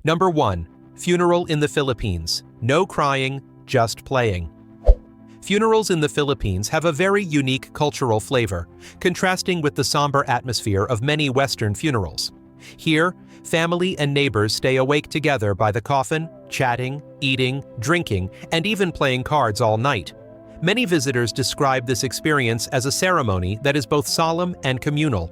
Number 1. Funeral in the Philippines. No crying, just playing. Funerals in the Philippines have a very unique cultural flavor, contrasting with the somber atmosphere of many Western funerals. Here, family and neighbors stay awake together by the coffin, chatting, eating, drinking, and even playing cards all night. Many visitors describe this experience as a ceremony that is both solemn and communal.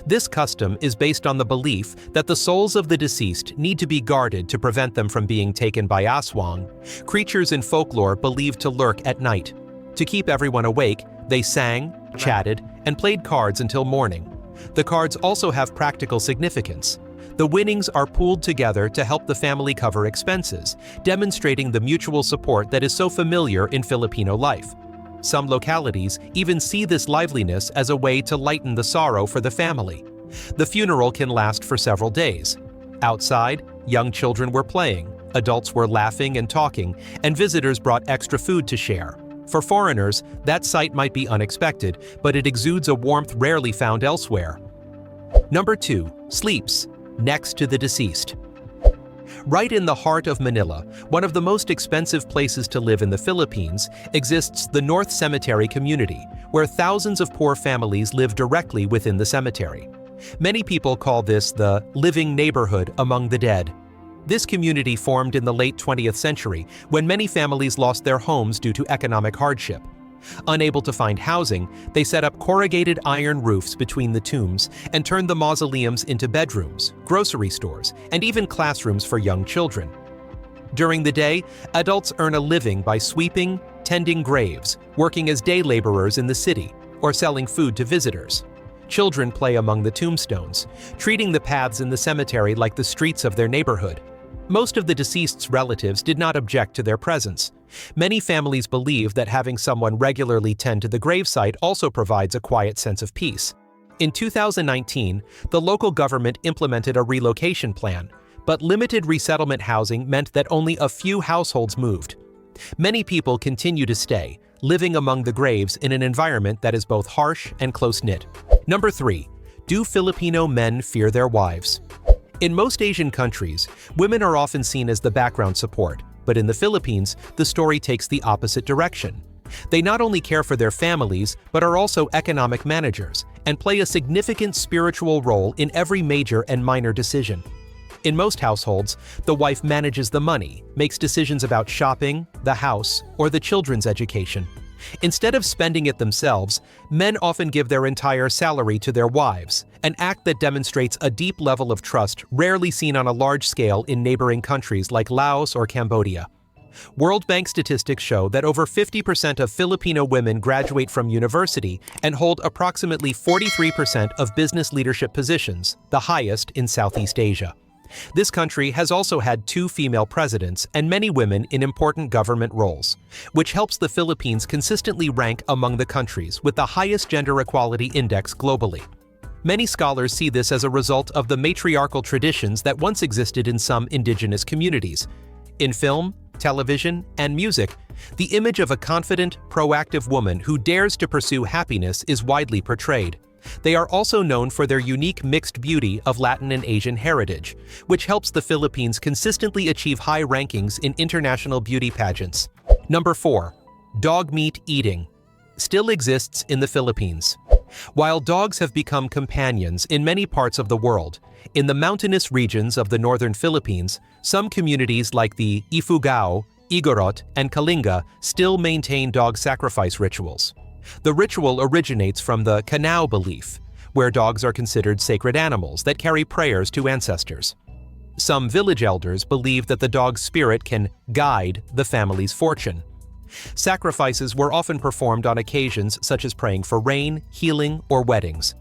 This custom is based on the belief that the souls of the deceased need to be guarded to prevent them from being taken by aswang, creatures in folklore believed to lurk at night. To keep everyone awake, they sang, chatted, and played cards until morning. The cards also have practical significance. The winnings are pooled together to help the family cover expenses, demonstrating the mutual support that is so familiar in Filipino life. Some localities even see this liveliness as a way to lighten the sorrow for the family. The funeral can last for several days. Outside, young children were playing, adults were laughing and talking, and visitors brought extra food to share. For foreigners, that sight might be unexpected, but it exudes a warmth rarely found elsewhere. Number 2. Sleeps next to the deceased. Right in the heart of Manila, one of the most expensive places to live in the Philippines, exists the North Cemetery community, where thousands of poor families live directly within the cemetery. Many people call this the living neighborhood among the dead. This community formed in the late 20th century when many families lost their homes due to economic hardship. Unable to find housing, they set up corrugated iron roofs between the tombs and turned the mausoleums into bedrooms, grocery stores, and even classrooms for young children. During the day, adults earn a living by sweeping, tending graves, working as day laborers in the city, or selling food to visitors. Children play among the tombstones, treating the paths in the cemetery like the streets of their neighborhood. Most of the deceased's relatives did not object to their presence. Many families believe that having someone regularly tend to the gravesite also provides a quiet sense of peace. In 2019, the local government implemented a relocation plan, but limited resettlement housing meant that only a few households moved. Many people continue to stay, living among the graves in an environment that is both harsh and close-knit. Number 3. Do Filipino men fear their wives? In most Asian countries, women are often seen as the background support, but in the Philippines, the story takes the opposite direction. They not only care for their families, but are also economic managers and play a significant spiritual role in every major and minor decision. In most households, the wife manages the money, makes decisions about shopping, the house, or the children's education. Instead of spending it themselves, men often give their entire salary to their wives, an act that demonstrates a deep level of trust rarely seen on a large scale in neighboring countries like Laos or Cambodia. World Bank statistics show that over 50% of Filipino women graduate from university and hold approximately 43% of business leadership positions, the highest in Southeast Asia. This country has also had 2 female presidents and many women in important government roles, which helps the Philippines consistently rank among the countries with the highest gender equality index globally. Many scholars see this as a result of the matriarchal traditions that once existed in some indigenous communities. In film, television, and music, the image of a confident, proactive woman who dares to pursue happiness is widely portrayed. They are also known for their unique mixed beauty of Latin and Asian heritage, which helps the Philippines consistently achieve high rankings in international beauty pageants. Number 4. Dog meat eating still exists in the Philippines. While dogs have become companions in many parts of the world, in the mountainous regions of the northern Philippines, some communities like the Ifugao, Igorot, and Kalinga still maintain dog sacrifice rituals. The ritual originates from the Kanao belief, where dogs are considered sacred animals that carry prayers to ancestors. Some village elders believe that the dog's spirit can guide the family's fortune. Sacrifices were often performed on occasions such as praying for rain, healing, or weddings.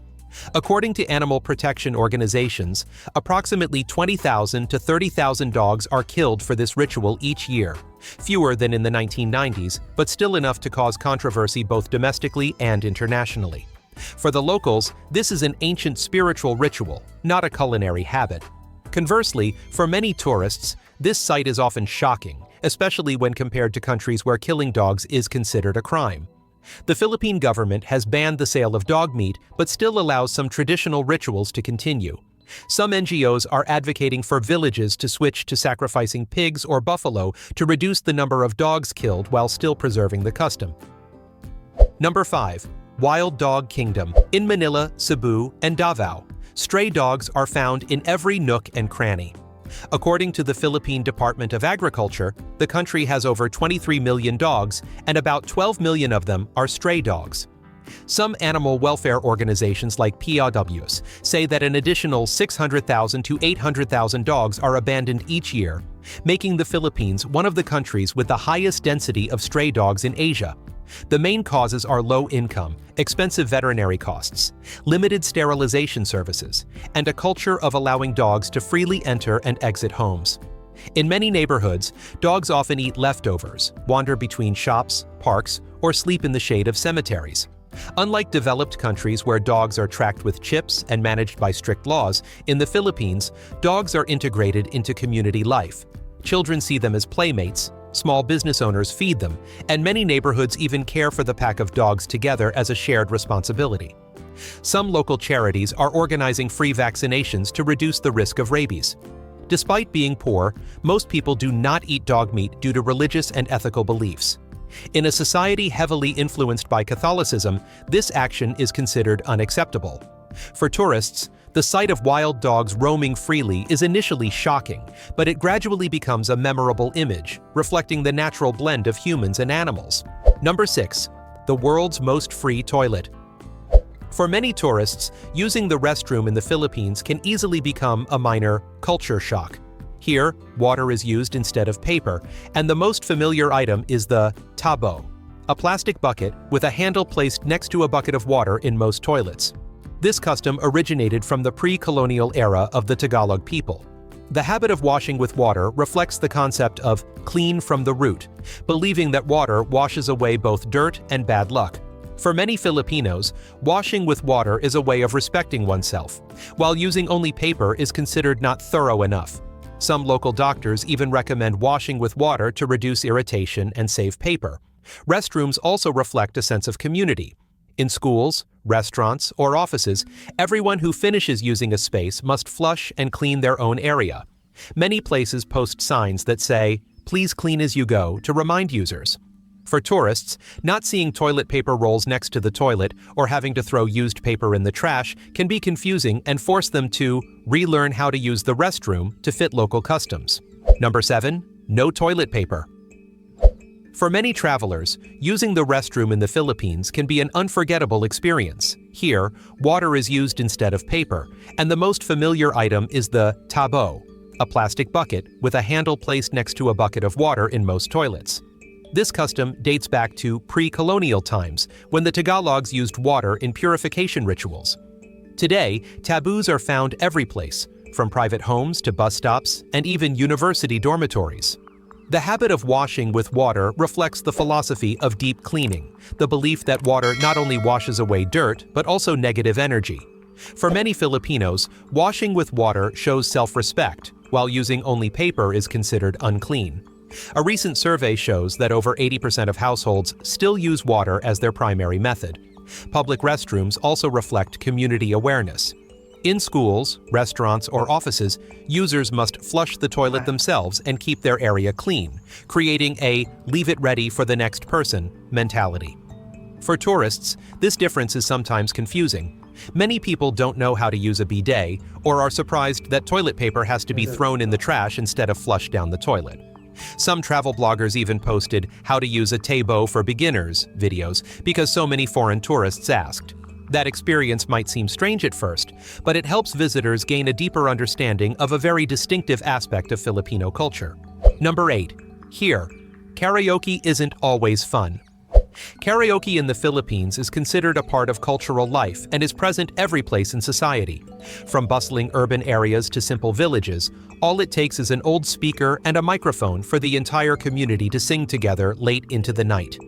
According to animal protection organizations, approximately 20,000 to 30,000 dogs are killed for this ritual each year, fewer than in the 1990s, but still enough to cause controversy both domestically and internationally. For the locals, this is an ancient spiritual ritual, not a culinary habit. Conversely, for many tourists, this sight is often shocking, especially when compared to countries where killing dogs is considered a crime. The Philippine government has banned the sale of dog meat but still allows some traditional rituals to continue. Some NGOs are advocating for villages to switch to sacrificing pigs or buffalo to reduce the number of dogs killed while still preserving the custom. Number 5. Wild Dog Kingdom. In Manila, Cebu, and Davao, stray dogs are found in every nook and cranny. According to the Philippine Department of Agriculture, the country has over 23 million dogs, and about 12 million of them are stray dogs. Some animal welfare organizations like POWs say that an additional 600,000 to 800,000 dogs are abandoned each year, making the Philippines one of the countries with the highest density of stray dogs in Asia. The main causes are low income, expensive veterinary costs, limited sterilization services, and a culture of allowing dogs to freely enter and exit homes. In many neighborhoods, dogs often eat leftovers, wander between shops, parks, or sleep in the shade of cemeteries. Unlike developed countries where dogs are tracked with chips and managed by strict laws, in the Philippines, dogs are integrated into community life. Children see them as playmates, small business owners feed them, and many neighborhoods even care for the pack of dogs together as a shared responsibility. Some local charities are organizing free vaccinations to reduce the risk of rabies. Despite being poor, most people do not eat dog meat due to religious and ethical beliefs. In a society heavily influenced by Catholicism, this action is considered unacceptable. For tourists, the sight of wild dogs roaming freely is initially shocking, but it gradually becomes a memorable image, reflecting the natural blend of humans and animals. Number 6. The world's most free toilet. For many tourists, using the restroom in the Philippines can easily become a minor culture shock. Here, water is used instead of paper, and the most familiar item is the tabo, a plastic bucket with a handle placed next to a bucket of water in most toilets. This custom originated from the pre-colonial era of the Tagalog people. The habit of washing with water reflects the concept of clean from the root, believing that water washes away both dirt and bad luck. For many Filipinos, washing with water is a way of respecting oneself, while using only paper is considered not thorough enough. Some local doctors even recommend washing with water to reduce irritation and save paper. Restrooms also reflect a sense of community. In schools, restaurants, or offices, everyone who finishes using a space must flush and clean their own area. Many places post signs that say, "Please clean as you go," to remind users. For tourists, not seeing toilet paper rolls next to the toilet or having to throw used paper in the trash can be confusing and force them to relearn how to use the restroom to fit local customs. Number 7. No toilet paper. For many travelers, using the restroom in the Philippines can be an unforgettable experience. Here, water is used instead of paper, and the most familiar item is the tabo, a plastic bucket with a handle placed next to a bucket of water in most toilets. This custom dates back to pre-colonial times, when the Tagalogs used water in purification rituals. Today, taboos are found every place, from private homes to bus stops and even university dormitories. The habit of washing with water reflects the philosophy of deep cleaning, the belief that water not only washes away dirt, but also negative energy. For many Filipinos, washing with water shows self-respect, while using only paper is considered unclean. A recent survey shows that over 80% of households still use water as their primary method. Public restrooms also reflect community awareness. In schools, restaurants, or offices, users must flush the toilet themselves and keep their area clean, creating a "leave it ready for the next person" mentality. For tourists, this difference is sometimes confusing. Many people don't know how to use a bidet or are surprised that toilet paper has to be thrown in the trash instead of flushed down the toilet. Some travel bloggers even posted "how to use a tabo for beginners" videos because so many foreign tourists asked. That experience might seem strange at first, but it helps visitors gain a deeper understanding of a very distinctive aspect of Filipino culture. Number 8. Here, karaoke isn't always fun. Karaoke in the Philippines is considered a part of cultural life and is present every place in society. From bustling urban areas to simple villages, all it takes is an old speaker and a microphone for the entire community to sing together late into the night.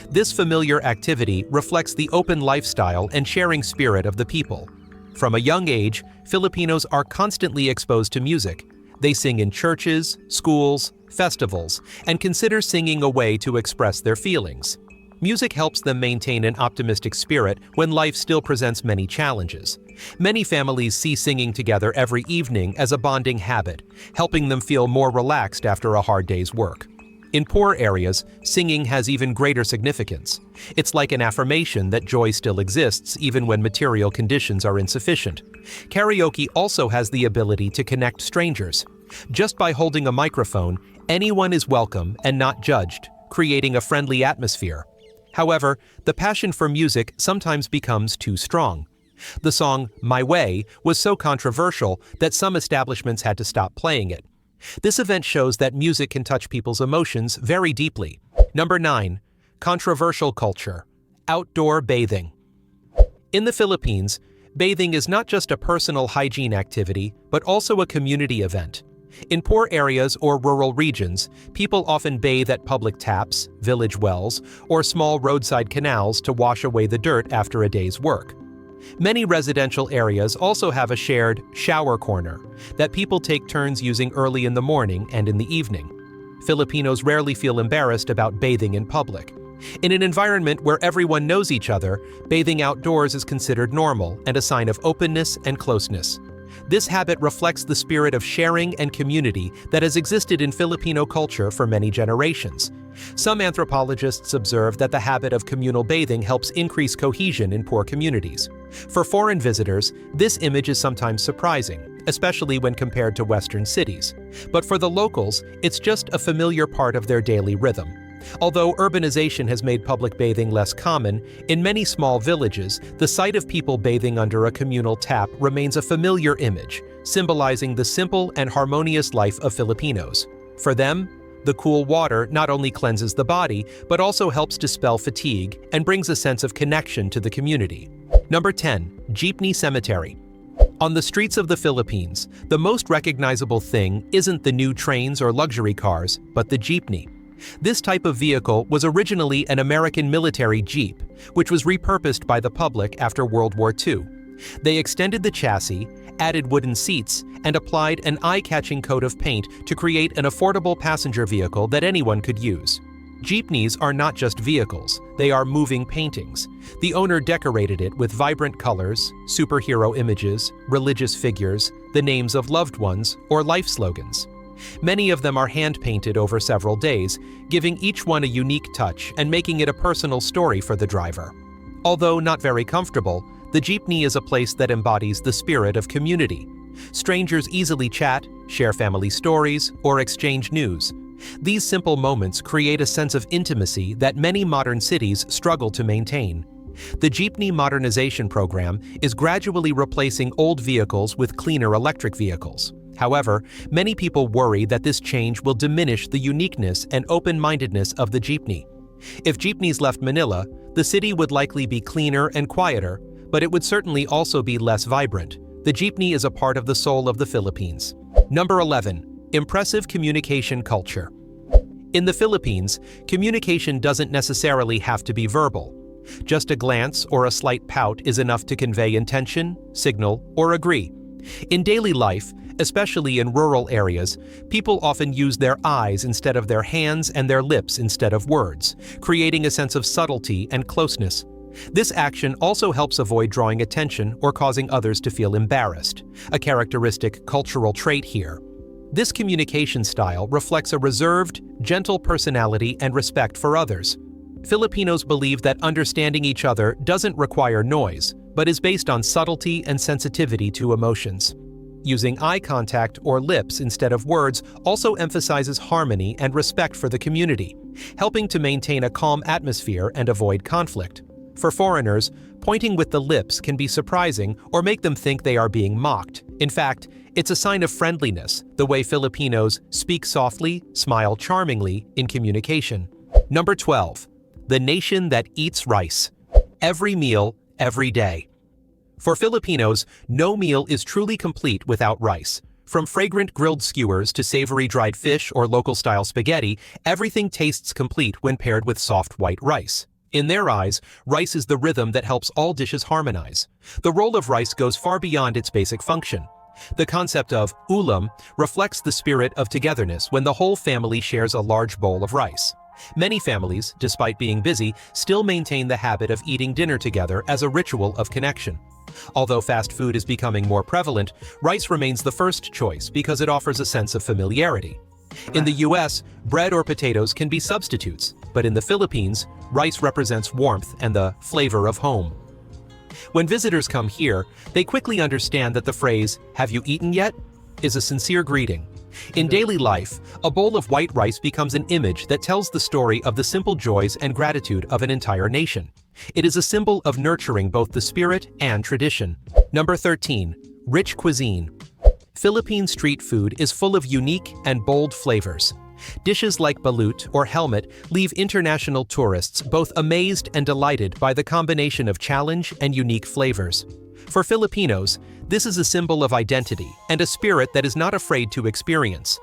This familiar activity reflects the open lifestyle and sharing spirit of the people. From a young age, Filipinos are constantly exposed to music. They sing in churches, schools, festivals, and consider singing a way to express their feelings. Music helps them maintain an optimistic spirit when life still presents many challenges. Many families see singing together every evening as a bonding habit, helping them feel more relaxed after a hard day's work. In poor areas, singing has even greater significance. It's like an affirmation that joy still exists even when material conditions are insufficient. Karaoke also has the ability to connect strangers. Just by holding a microphone, anyone is welcome and not judged, creating a friendly atmosphere. However, the passion for music sometimes becomes too strong. The song "My Way" was so controversial that some establishments had to stop playing it. This event shows that music can touch people's emotions very deeply. Number 9. Controversial culture. Outdoor bathing. In the Philippines, bathing is not just a personal hygiene activity, but also a community event. In poor areas or rural regions, people often bathe at public taps, village wells, or small roadside canals to wash away the dirt after a day's work. Many residential areas also have a shared shower corner that people take turns using early in the morning and in the evening. Filipinos rarely feel embarrassed about bathing in public. In an environment where everyone knows each other, bathing outdoors is considered normal and a sign of openness and closeness. This habit reflects the spirit of sharing and community that has existed in Filipino culture for many generations. Some anthropologists observe that the habit of communal bathing helps increase cohesion in poor communities. For foreign visitors, this image is sometimes surprising, especially when compared to Western cities. But for the locals, it's just a familiar part of their daily rhythm. Although urbanization has made public bathing less common, in many small villages, the sight of people bathing under a communal tap remains a familiar image, symbolizing the simple and harmonious life of Filipinos. For them, the cool water not only cleanses the body, but also helps dispel fatigue and brings a sense of connection to the community. Number 10. Jeepney Cemetery. On the streets of the Philippines, the most recognizable thing isn't the new trains or luxury cars, but the jeepney. This type of vehicle was originally an American military jeep, which was repurposed by the public after World War II. They extended the chassis, added wooden seats, and applied an eye-catching coat of paint to create an affordable passenger vehicle that anyone could use. Jeepneys are not just vehicles, they are moving paintings. The owner decorated it with vibrant colors, superhero images, religious figures, the names of loved ones, or life slogans. Many of them are hand-painted over several days, giving each one a unique touch and making it a personal story for the driver. Although not very comfortable, the jeepney is a place that embodies the spirit of community. Strangers easily chat, share family stories, or exchange news. These simple moments create a sense of intimacy that many modern cities struggle to maintain. The Jeepney Modernization Program is gradually replacing old vehicles with cleaner electric vehicles. However, many people worry that this change will diminish the uniqueness and open-mindedness of the jeepney. If jeepneys left Manila, the city would likely be cleaner and quieter, but it would certainly also be less vibrant. The jeepney is a part of the soul of the Philippines. Number 11. Impressive communication culture. In the Philippines, communication doesn't necessarily have to be verbal. Just a glance or a slight pout is enough to convey intention, signal, or agree. In daily life, especially in rural areas, people often use their eyes instead of their hands and their lips instead of words, creating a sense of subtlety and closeness. This action also helps avoid drawing attention or causing others to feel embarrassed, a characteristic cultural trait here. This communication style reflects a reserved, gentle personality and respect for others. Filipinos believe that understanding each other doesn't require noise, but is based on subtlety and sensitivity to emotions. Using eye contact or lips instead of words also emphasizes harmony and respect for the community, helping to maintain a calm atmosphere and avoid conflict. For foreigners, pointing with the lips can be surprising or make them think they are being mocked. In fact, it's a sign of friendliness, the way Filipinos speak softly, smile charmingly in communication. Number 12. The nation that eats rice. Every meal, every day. For Filipinos, no meal is truly complete without rice. From fragrant grilled skewers to savory dried fish or local-style spaghetti, everything tastes complete when paired with soft white rice. In their eyes, rice is the rhythm that helps all dishes harmonize. The role of rice goes far beyond its basic function. The concept of ulam reflects the spirit of togetherness when the whole family shares a large bowl of rice. Many families, despite being busy, still maintain the habit of eating dinner together as a ritual of connection. Although fast food is becoming more prevalent, rice remains the first choice because it offers a sense of familiarity. In the US, bread or potatoes can be substitutes, but in the Philippines, rice represents warmth and the flavor of home. When visitors come here, they quickly understand that the phrase, "Have you eaten yet?" is a sincere greeting. In daily life, a bowl of white rice becomes an image that tells the story of the simple joys and gratitude of an entire nation. It is a symbol of nurturing both the spirit and tradition. Number 13. Rich cuisine. Philippine street food is full of unique and bold flavors. Dishes like balut or helmet leave international tourists both amazed and delighted by the combination of challenge and unique flavors. For Filipinos, this is a symbol of identity and a spirit that is not afraid to experience.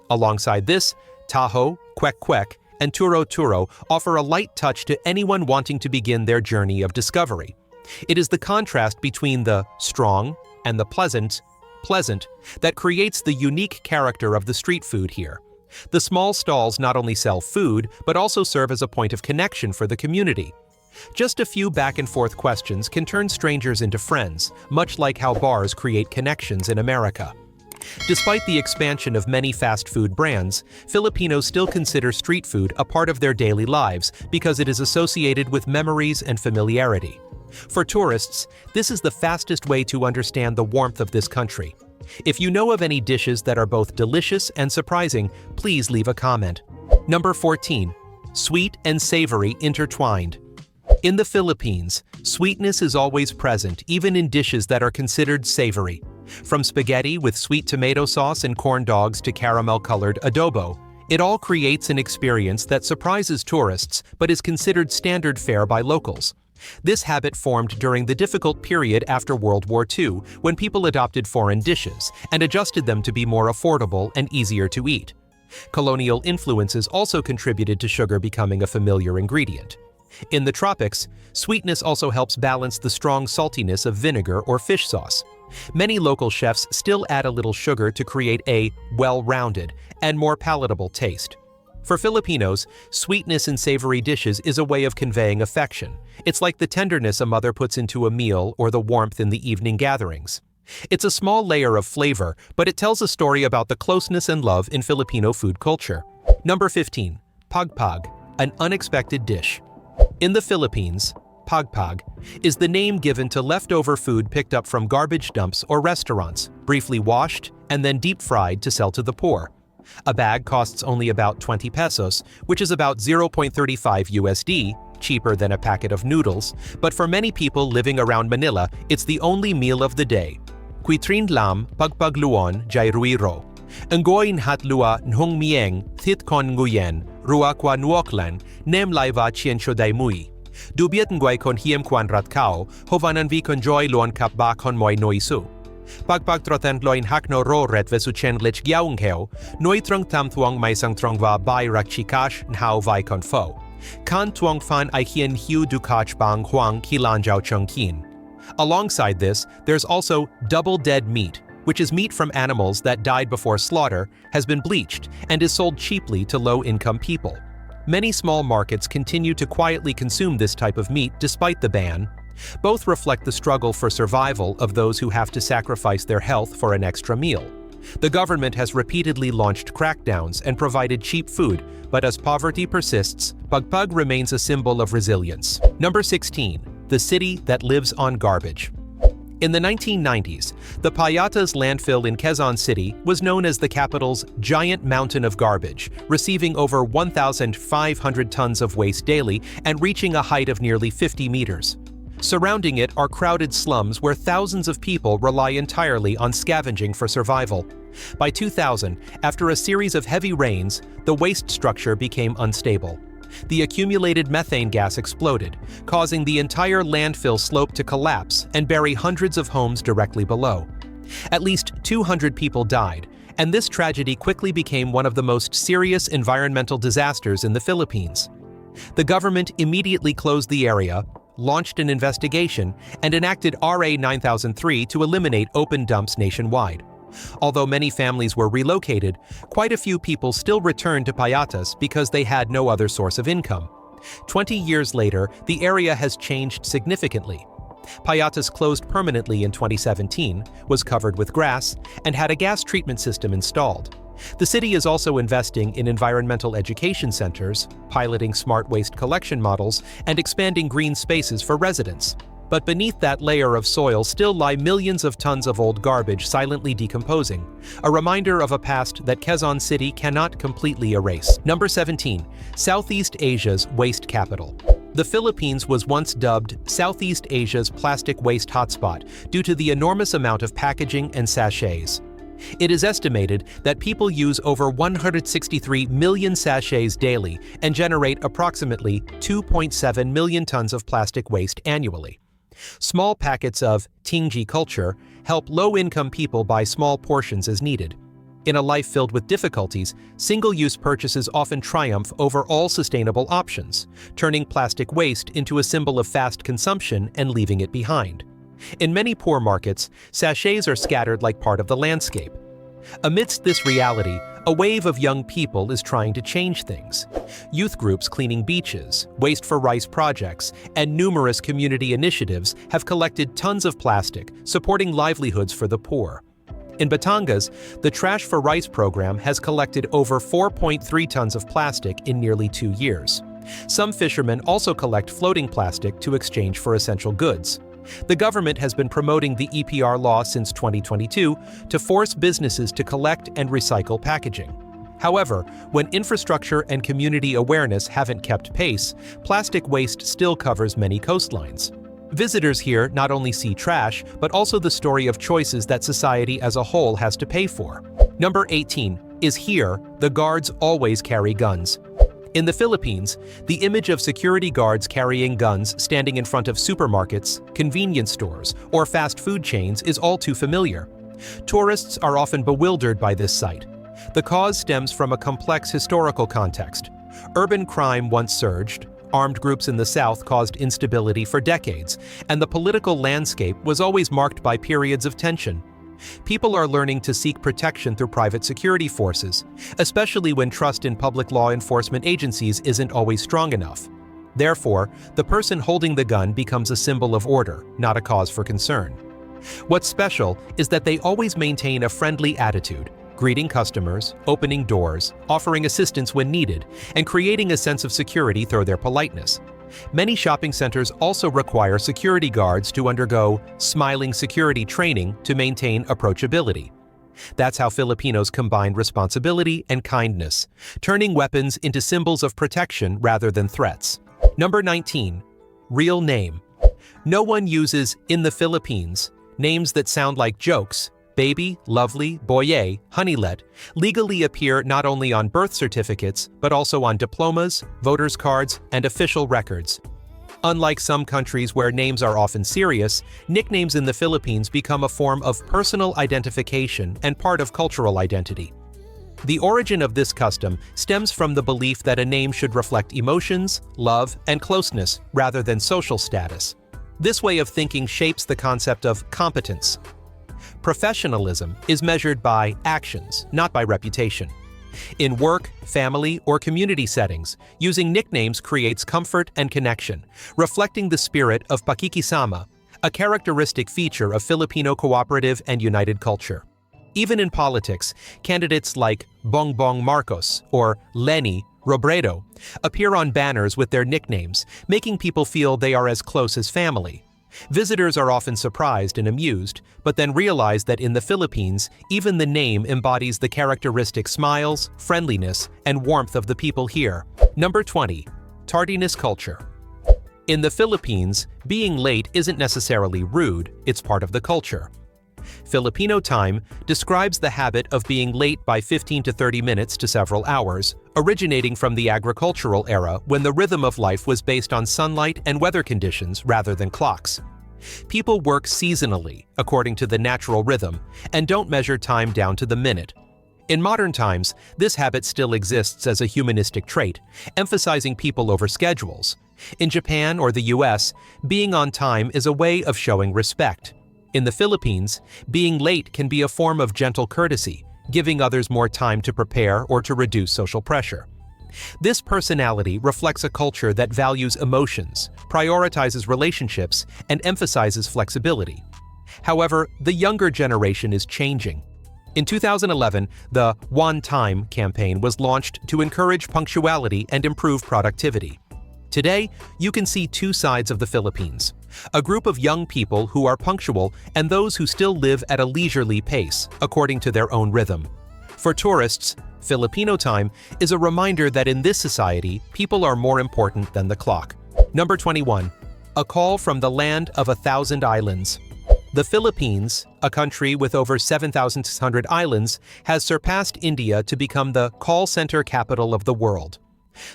Alongside this, taho, kwek-kwek, and turo-turo offer a light touch to anyone wanting to begin their journey of discovery. It is the contrast between the strong and the pleasant that creates the unique character of the street food here. The small stalls not only sell food, but also serve as a point of connection for the community. Just a few back-and-forth questions can turn strangers into friends, much like how bars create connections in America. Despite the expansion of many fast food brands, Filipinos still consider street food a part of their daily lives because it is associated with memories and familiarity. For tourists, this is the fastest way to understand the warmth of this country. If you know of any dishes that are both delicious and surprising, please leave a comment. Number 14. Sweet and savory intertwined. In the Philippines, sweetness is always present, even in dishes that are considered savory. From spaghetti with sweet tomato sauce and corn dogs to caramel-colored adobo, it all creates an experience that surprises tourists but is considered standard fare by locals. This habit formed during the difficult period after World War II, when people adopted foreign dishes and adjusted them to be more affordable and easier to eat. Colonial influences also contributed to sugar becoming a familiar ingredient. In the tropics, sweetness also helps balance the strong saltiness of vinegar or fish sauce. Many local chefs still add a little sugar to create a well-rounded and more palatable taste. For Filipinos, sweetness in savory dishes is a way of conveying affection. It's like the tenderness a mother puts into a meal or the warmth in the evening gatherings. It's a small layer of flavor, but it tells a story about the closeness and love in Filipino food culture. Number 15. Pagpag, an unexpected dish. In the Philippines, pagpag is the name given to leftover food picked up from garbage dumps or restaurants, briefly washed and then deep-fried to sell to the poor. A bag costs only about 20 pesos, which is about 0.35 USD, cheaper than a packet of noodles, but for many people living around Manila, it's the only meal of the day. Quitrin lam pagpagluon jay ruiro. Ngoin hatlua nhong mieng thit kon nguyen, rua kwa nuoklan, nem laiva chiensho daimui. Dubiet nguay kon hiem kwan ratkao, hovanan vi kon joy luon kapba kon moy noisu. Pagpagtroten loin hakno ro ret vesuchen lich gyaungheo, noi trong tam thuong mai sang trong va bai rak chikash nhao vai kon fo. Kan tuong fan I hien hiu dukach bang huang kilan jiao chung kin. Alongside this, there's also double dead meat, which is meat from animals that died before slaughter, has been bleached, and is sold cheaply to low-income people. Many small markets continue to quietly consume this type of meat despite the ban. Both reflect the struggle for survival of those who have to sacrifice their health for an extra meal. The government has repeatedly launched crackdowns and provided cheap food, but as poverty persists, pagpag remains a symbol of resilience. Number 16. The city that lives on garbage. In the 1990s, the Payatas landfill in Quezon City was known as the capital's giant mountain of garbage, receiving over 1,500 tons of waste daily and reaching a height of nearly 50 meters. Surrounding it are crowded slums where thousands of people rely entirely on scavenging for survival. By 2000, after a series of heavy rains, the waste structure became unstable. The accumulated methane gas exploded, causing the entire landfill slope to collapse and bury hundreds of homes directly below. At least 200 people died, and this tragedy quickly became one of the most serious environmental disasters in the Philippines. The government immediately closed the area, launched an investigation, and enacted RA 9003 to eliminate open dumps nationwide. Although many families were relocated, quite a few people still returned to Payatas because they had no other source of income. 20 years later, the area has changed significantly. Payatas closed permanently in 2017, was covered with grass, and had a gas treatment system installed. The city is also investing in environmental education centers, piloting smart waste collection models, and expanding green spaces for residents. But beneath that layer of soil still lie millions of tons of old garbage silently decomposing, a reminder of a past that Quezon City cannot completely erase. Number 17. Southeast Asia's waste capital. The Philippines was once dubbed Southeast Asia's plastic waste hotspot due to the enormous amount of packaging and sachets. It is estimated that people use over 163 million sachets daily and generate approximately 2.7 million tons of plastic waste annually. Small packets of tingji culture help low-income people buy small portions as needed. In a life filled with difficulties, single-use purchases often triumph over all sustainable options, turning plastic waste into a symbol of fast consumption and leaving it behind. In many poor markets, sachets are scattered like part of the landscape. Amidst this reality, a wave of young people is trying to change things. Youth groups cleaning beaches, Waste for Rice projects, and numerous community initiatives have collected tons of plastic, supporting livelihoods for the poor. In Batangas, the Trash for Rice program has collected over 4.3 tons of plastic in nearly 2 years. Some fishermen also collect floating plastic to exchange for essential goods. The government has been promoting the EPR law since 2022 to force businesses to collect and recycle packaging. However, when infrastructure and community awareness haven't kept pace, plastic waste still covers many coastlines. Visitors here not only see trash, but also the story of choices that society as a whole has to pay for. Number 18 is here, the guards always carry guns. In the Philippines, the image of security guards carrying guns standing in front of supermarkets, convenience stores, or fast food chains is all too familiar. Tourists are often bewildered by this sight. The cause stems from a complex historical context. Urban crime once surged, armed groups in the South caused instability for decades, and the political landscape was always marked by periods of tension. People are learning to seek protection through private security forces, especially when trust in public law enforcement agencies isn't always strong enough. Therefore, the person holding the gun becomes a symbol of order, not a cause for concern. What's special is that they always maintain a friendly attitude, greeting customers, opening doors, offering assistance when needed, and creating a sense of security through their politeness. Many shopping centers also require security guards to undergo smiling security training to maintain approachability. That's how Filipinos combine responsibility and kindness, turning weapons into symbols of protection rather than threats. Number 19. Real name. No one uses, in the Philippines, names that sound like jokes. Baby, Lovely, Boye, Honeylet legally appear not only on birth certificates, but also on diplomas, voters' cards, and official records. Unlike some countries where names are often serious, nicknames in the Philippines become a form of personal identification and part of cultural identity. The origin of this custom stems from the belief that a name should reflect emotions, love, and closeness rather than social status. This way of thinking shapes the concept of competence. Professionalism is measured by actions, not by reputation. In work, family, or community settings, using nicknames creates comfort and connection, reflecting the spirit of pakikisama, a characteristic feature of Filipino cooperative and united culture. Even in politics, candidates like Bongbong Marcos or Leni Robredo appear on banners with their nicknames, making people feel they are as close as family. Visitors are often surprised and amused, but then realize that in the Philippines, even the name embodies the characteristic smiles, friendliness, and warmth of the people here. Number 20. Tardiness culture. In the Philippines, being late isn't necessarily rude, it's part of the culture. Filipino time describes the habit of being late by 15 to 30 minutes to several hours, originating from the agricultural era when the rhythm of life was based on sunlight and weather conditions rather than clocks. People work seasonally, according to the natural rhythm, and don't measure time down to the minute. In modern times, this habit still exists as a humanistic trait, emphasizing people over schedules. In Japan or the US, being on time is a way of showing respect. In the Philippines, being late can be a form of gentle courtesy, giving others more time to prepare or to reduce social pressure. This personality reflects a culture that values emotions, prioritizes relationships, and emphasizes flexibility. However, the younger generation is changing. In 2011, the One Time campaign was launched to encourage punctuality and improve productivity. Today, you can see two sides of the Philippines: a group of young people who are punctual and those who still live at a leisurely pace, according to their own rhythm. For tourists, Filipino time is a reminder that in this society, people are more important than the clock. Number 21. A call from the land of 1,000 islands. The Philippines, a country with over 7,600 islands, has surpassed India to become the call center capital of the world.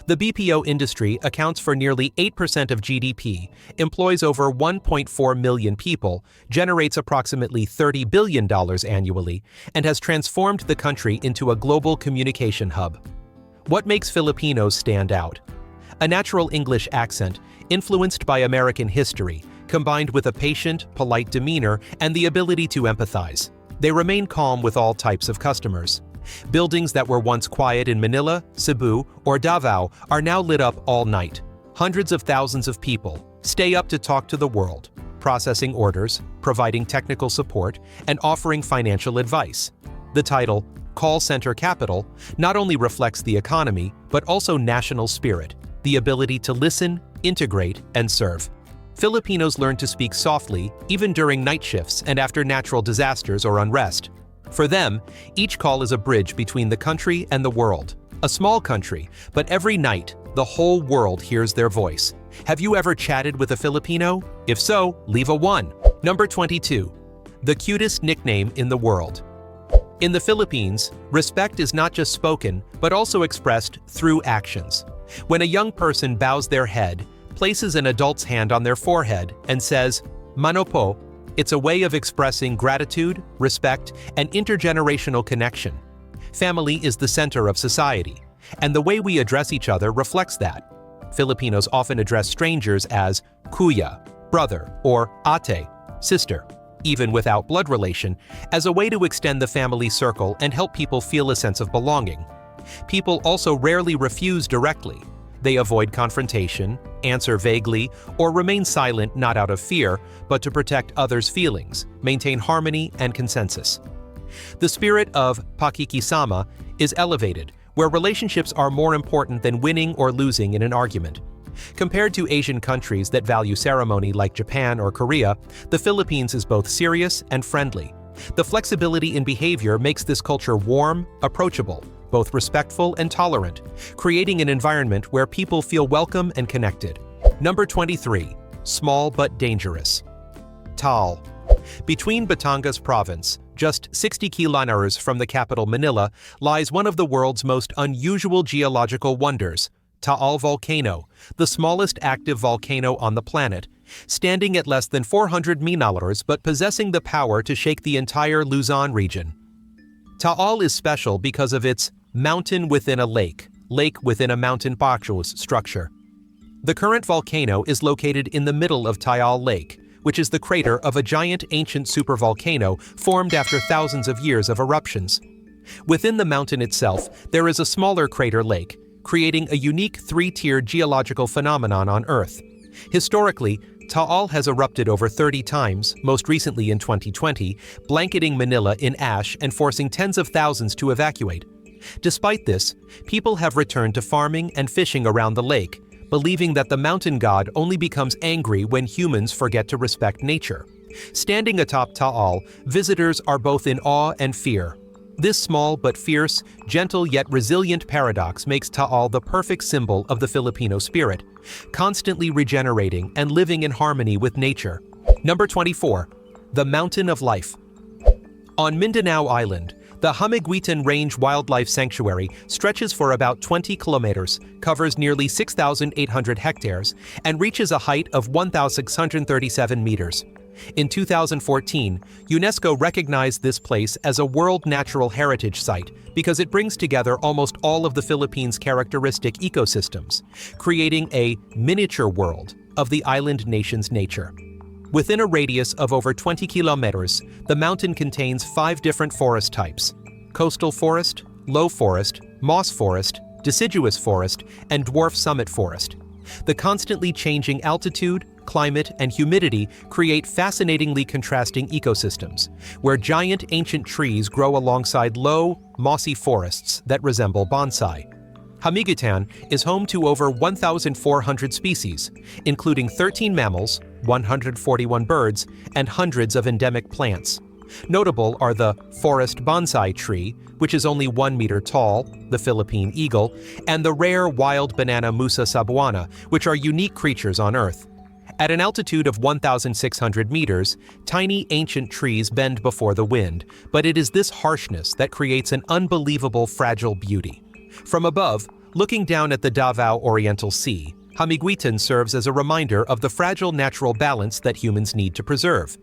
The BPO industry accounts for nearly 8% of GDP, employs over 1.4 million people, generates approximately $30 billion annually, and has transformed the country into a global communication hub. What makes Filipinos stand out? A natural English accent, influenced by American history, combined with a patient, polite demeanor and the ability to empathize. They remain calm with all types of customers. Buildings that were once quiet in Manila, Cebu, or Davao are now lit up all night. Hundreds of thousands of people stay up to talk to the world, processing orders, providing technical support, and offering financial advice. The title, Call Center Capital, not only reflects the economy, but also national spirit, the ability to listen, integrate, and serve. Filipinos learn to speak softly, even during night shifts and after natural disasters or unrest. For them, each call is a bridge between the country and the world. A small country, but every night, the whole world hears their voice. Have you ever chatted with a Filipino? If so, leave a 1. Number 22. The cutest nickname in the world. In the Philippines, respect is not just spoken, but also expressed through actions. When a young person bows their head, places an adult's hand on their forehead, and says, "Mano po," it's a way of expressing gratitude, respect, and intergenerational connection. Family is the center of society, and the way we address each other reflects that. Filipinos often address strangers as kuya, brother, or ate, sister, even without blood relation, as a way to extend the family circle and help people feel a sense of belonging. People also rarely refuse directly. They avoid confrontation, answer vaguely, or remain silent not out of fear, but to protect others' feelings, maintain harmony and consensus. The spirit of pakikisama is elevated, where relationships are more important than winning or losing in an argument. Compared to Asian countries that value ceremony like Japan or Korea, the Philippines is both serious and friendly. The flexibility in behavior makes this culture warm, approachable, both respectful and tolerant, creating an environment where people feel welcome and connected. Number 23. Small but dangerous. Taal. Between Batangas province, just 60 kilometers from the capital Manila, lies one of the world's most unusual geological wonders, Taal volcano, the smallest active volcano on the planet, standing at less than 400 meters but possessing the power to shake the entire Luzon region. Taal is special because of its mountain within a lake, lake within a mountain pathos structure. The current volcano is located in the middle of Taal Lake, which is the crater of a giant ancient supervolcano formed after thousands of years of eruptions. Within the mountain itself, there is a smaller crater lake, creating a unique three-tiered geological phenomenon on Earth. Historically, Taal has erupted over 30 times, most recently in 2020, blanketing Manila in ash and forcing tens of thousands to evacuate. Despite this, people have returned to farming and fishing around the lake, believing that the mountain god only becomes angry when humans forget to respect nature. Standing atop Taal, visitors are both in awe and fear. This small but fierce, gentle yet resilient paradox makes Taal the perfect symbol of the Filipino spirit, constantly regenerating and living in harmony with nature. Number 24. The Mountain of Life. On Mindanao Island, the Hamiguitan Range Wildlife Sanctuary stretches for about 20 kilometers, covers nearly 6,800 hectares, and reaches a height of 1,637 meters. In 2014, UNESCO recognized this place as a World Natural Heritage Site because it brings together almost all of the Philippines' characteristic ecosystems, creating a miniature world of the island nation's nature. Within a radius of over 20 kilometers, the mountain contains 5 different forest types: coastal forest, low forest, moss forest, deciduous forest, and dwarf summit forest. The constantly changing altitude, climate, and humidity create fascinatingly contrasting ecosystems, where giant ancient trees grow alongside low, mossy forests that resemble bonsai. Hamiguitan is home to over 1,400 species, including 13 mammals, 141 birds, and hundreds of endemic plants. Notable are the forest bonsai tree, which is only 1 meter tall, the Philippine eagle, and the rare wild banana Musa sabuana, which are unique creatures on Earth. At an altitude of 1,600 meters, tiny ancient trees bend before the wind, but it is this harshness that creates an unbelievable fragile beauty. From above, looking down at the Davao Oriental Sea, Hamiguitan serves as a reminder of the fragile natural balance that humans need to preserve.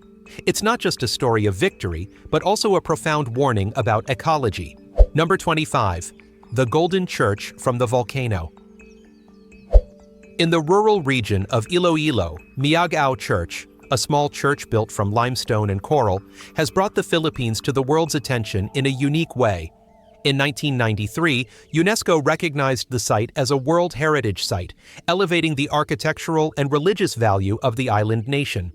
It's not just a story of victory, but also a profound warning about ecology. Number 25. The Golden Church from the Volcano. In the rural region of Iloilo, Miagao Church, a small church built from limestone and coral, has brought the Philippines to the world's attention in a unique way. In 1993, UNESCO recognized the site as a World Heritage Site, elevating the architectural and religious value of the island nation.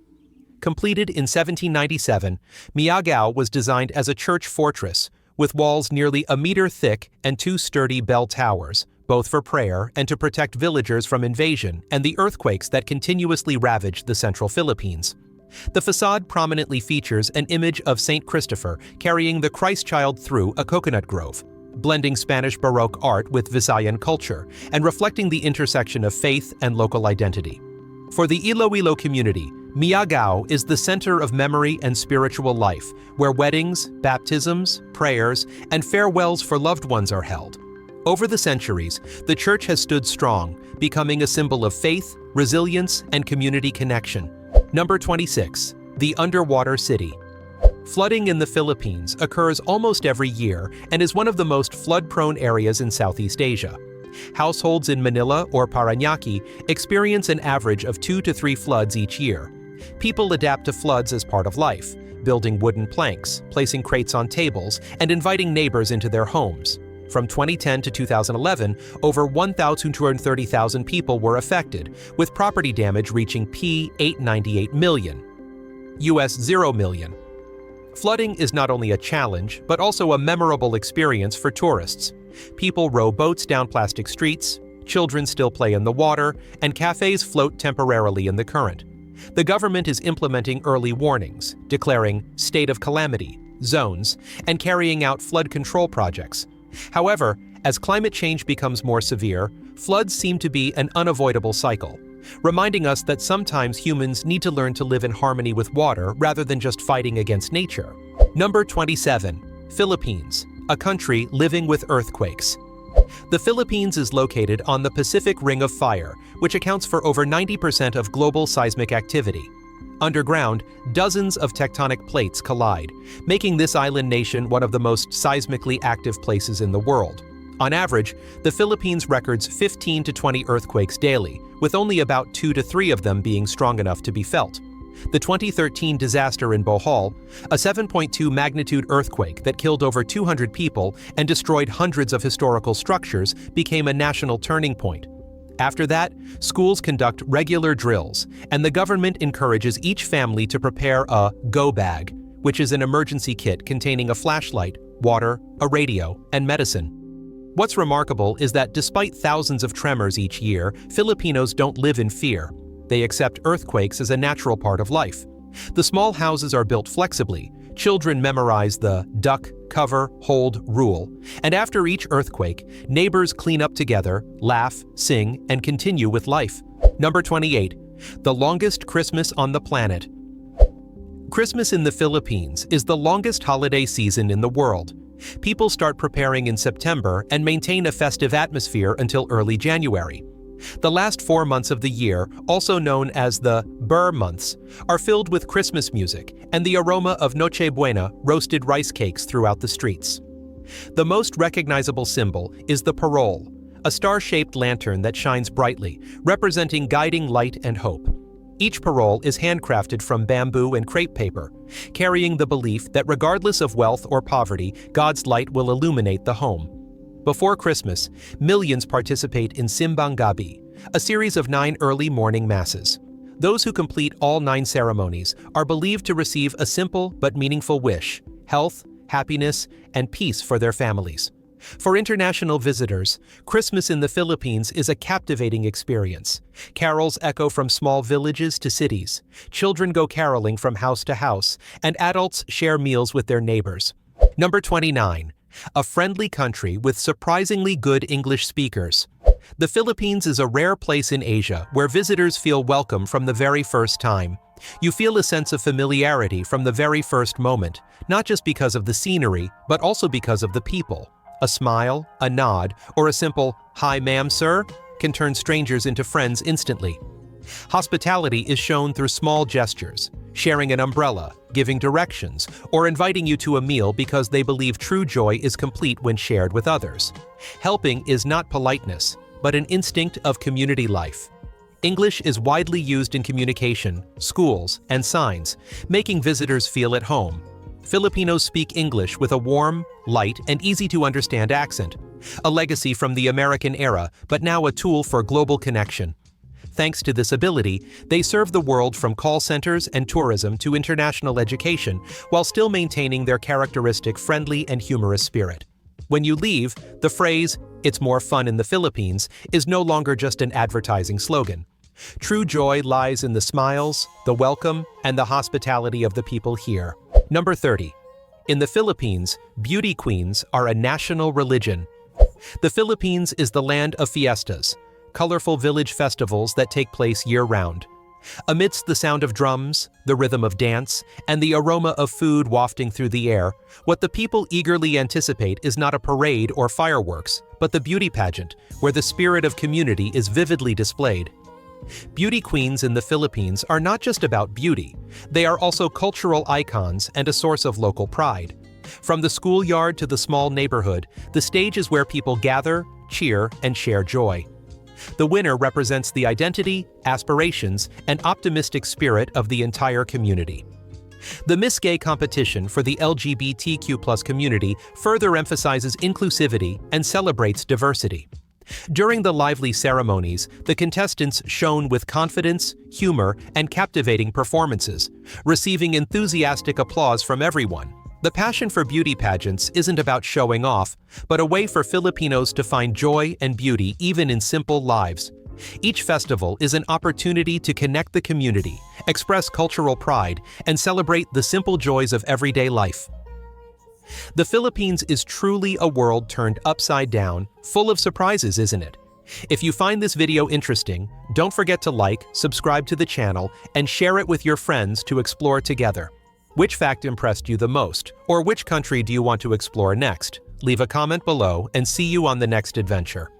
Completed in 1797, Miagao was designed as a church fortress, with walls nearly a meter thick and 2 sturdy bell towers, both for prayer and to protect villagers from invasion and the earthquakes that continuously ravaged the central Philippines. The facade prominently features an image of Saint Christopher carrying the Christ child through a coconut grove, blending Spanish Baroque art with Visayan culture and reflecting the intersection of faith and local identity. For the Iloilo community, Miagao is the center of memory and spiritual life, where weddings, baptisms, prayers, and farewells for loved ones are held. Over the centuries, the church has stood strong, becoming a symbol of faith, resilience, and community connection. Number 26. The Underwater City. Flooding in the Philippines occurs almost every year and is one of the most flood-prone areas in Southeast Asia. Households in Manila or Parañaque experience an average of 2 to 3 floods each year. People adapt to floods as part of life, building wooden planks, placing crates on tables, and inviting neighbors into their homes. From 2010 to 2011, over 1,230,000 people were affected, with property damage reaching P898 million, US $0 million. Flooding is not only a challenge, but also a memorable experience for tourists. People row boats down plastic streets, children still play in the water, and cafes float temporarily in the current. The government is implementing early warnings, declaring state of calamity, zones, and carrying out flood control projects. However, as climate change becomes more severe, floods seem to be an unavoidable cycle, reminding us that sometimes humans need to learn to live in harmony with water rather than just fighting against nature. Number 27. Philippines, a country living with earthquakes. The Philippines is located on the Pacific Ring of Fire, which accounts for over 90% of global seismic activity. Underground, dozens of tectonic plates collide, making this island nation one of the most seismically active places in the world. On average, the Philippines records 15 to 20 earthquakes daily, with only about 2 to 3 of them being strong enough to be felt. The 2013 disaster in Bohol, a 7.2 magnitude earthquake that killed over 200 people and destroyed hundreds of historical structures, became a national turning point. After that, schools conduct regular drills, and the government encourages each family to prepare a go bag, which is an emergency kit containing a flashlight, water, a radio, and medicine. What's remarkable is that despite thousands of tremors each year, Filipinos don't live in fear. They accept earthquakes as a natural part of life. The small houses are built flexibly. Children memorize the duck, cover, hold rule, and after each earthquake, neighbors clean up together, laugh, sing, and continue with life. Number 28. The longest Christmas on the planet. Christmas in the Philippines is the longest holiday season in the world. People start preparing in September and maintain a festive atmosphere until early January. The last 4 months of the year, also known as the Burr months, are filled with Christmas music and the aroma of Noche Buena roasted rice cakes throughout the streets. The most recognizable symbol is the parol, a star-shaped lantern that shines brightly, representing guiding light and hope. Each parole is handcrafted from bamboo and crepe paper, carrying the belief that regardless of wealth or poverty, God's light will illuminate the home. Before Christmas, millions participate in Simbang Gabi, a series of 9 early morning masses. Those who complete all 9 ceremonies are believed to receive a simple but meaningful wish: health, happiness, and peace for their families. For international visitors, Christmas in the Philippines is a captivating experience. Carols echo from small villages to cities. Children go caroling from house to house, and adults share meals with their neighbors. Number 29. A friendly country with surprisingly good English speakers. The Philippines is a rare place in Asia where visitors feel welcome from the very first time. You feel a sense of familiarity from the very first moment, not just because of the scenery, but also because of the people. A smile, a nod, or a simple, "Hi ma'am, sir," can turn strangers into friends instantly. Hospitality is shown through small gestures, sharing an umbrella, giving directions, or inviting you to a meal because they believe true joy is complete when shared with others. Helping is not politeness, but an instinct of community life. English is widely used in communication, schools, and signs, making visitors feel at home. Filipinos speak English with a warm, light, and easy-to-understand accent, a legacy from the American era, but now a tool for global connection. Thanks to this ability, they serve the world from call centers and tourism to international education, while still maintaining their characteristic friendly and humorous spirit. When you leave, the phrase, "It's more fun in the Philippines," is no longer just an advertising slogan. True joy lies in the smiles, the welcome, and the hospitality of the people here. Number 30. In the Philippines, beauty queens are a national religion. The Philippines is the land of fiestas, colorful village festivals that take place year-round. Amidst the sound of drums, the rhythm of dance, and the aroma of food wafting through the air, what the people eagerly anticipate is not a parade or fireworks, but the beauty pageant, where the spirit of community is vividly displayed. Beauty queens in the Philippines are not just about beauty, they are also cultural icons and a source of local pride. From the schoolyard to the small neighborhood, the stage is where people gather, cheer, and share joy. The winner represents the identity, aspirations, and optimistic spirit of the entire community. The Miss Gay competition for the LGBTQ+ community further emphasizes inclusivity and celebrates diversity. During the lively ceremonies, the contestants shone with confidence, humor, and captivating performances, receiving enthusiastic applause from everyone. The passion for beauty pageants isn't about showing off, but a way for Filipinos to find joy and beauty even in simple lives. Each festival is an opportunity to connect the community, express cultural pride, and celebrate the simple joys of everyday life. The Philippines is truly a world turned upside down, full of surprises, isn't it? If you find this video interesting, don't forget to like, subscribe to the channel, and share it with your friends to explore together. Which fact impressed you the most, or which country do you want to explore next? Leave a comment below and see you on the next adventure.